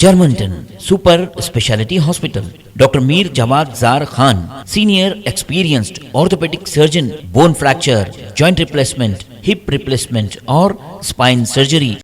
Germanton super speciality hospital, doctor Mir Jawad Jar Khan, senior experienced orthopaedic surgeon, bone fracture, joint replacement, hip replacement और spine surgery.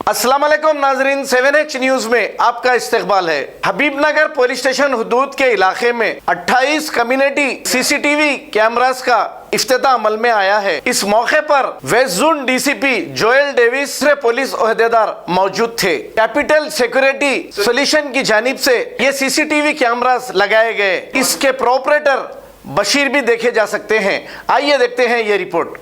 अस्सलाम वालेकुम नाजरीन, 7H news में आपका इस्तकबाल है। हबीबनगर पुलिस स्टेशन हुदूद के इलाके में 28 कम्युनिटी सीसीटीवी कैमरास का इफ्तिताह अमल में आया है। इस मौके पर west zone DCP Joel Davis police ओहदेदार मौजूद थे। कैपिटल सिक्योरिटी सोल्यूशन की जानिब से ये सीसीटीवी कैमरास लगाए गए। इसके प्रोपरेटर बशीर भी देखे जा सकते हैं। आइए देखते हैं ये report.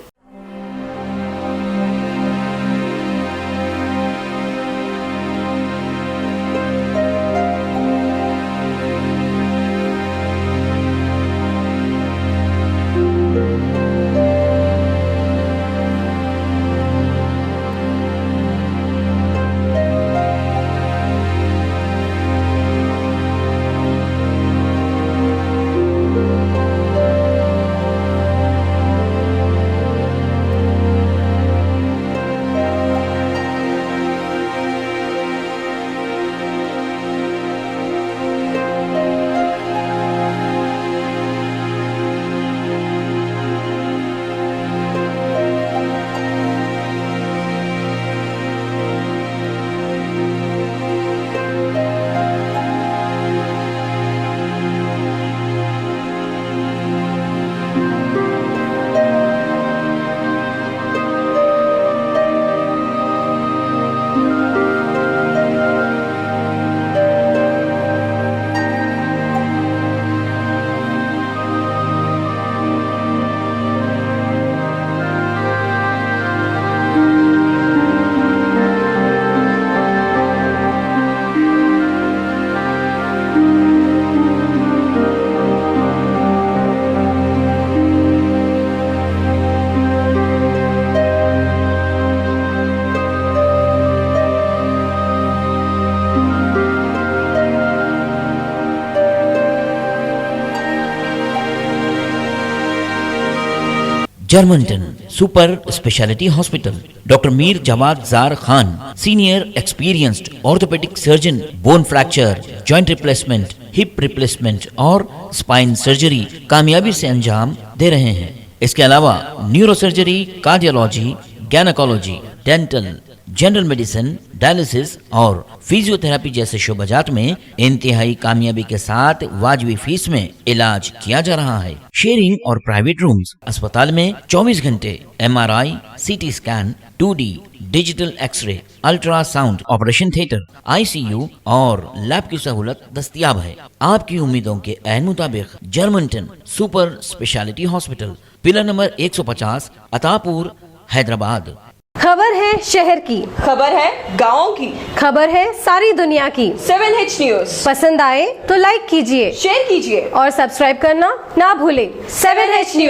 Germanton super speciality hospital, doctor Mir Jawad Jar Khan, senior experienced orthopaedic surgeon, bone fracture, joint replacement, hip replacement और स्पाइन सर्जरी कामयाबी से अंजाम दे रहे हैं। इसके अलावा neuro surgery, cardiology, gynaecology, dental, general medicine, dialysis और फिजियोथेरेपी जैसे शोबाजात में इंतहाई कामयाबी के साथ वाजिबी फीस में इलाज किया जा रहा है। शेयरिंग और प्राइवेट रूम्स, अस्पताल में 24 घंटे MRI, CT scan, 2D digital x ray, ultrasound, operation theatre, ICU और लैब की सहूलत दस्तयाब है। आपकी उम्मीदों के ऐन मुताबिक Germanton super speciality hospital, pillar number 150, Attapur, Hyderabad. खबर है शहर की, खबर है गाँव की, खबर है सारी दुनिया की। 7H न्यूज पसंद आए तो लाइक कीजिए, शेयर कीजिए और सब्सक्राइब करना ना भूलें। 7H news.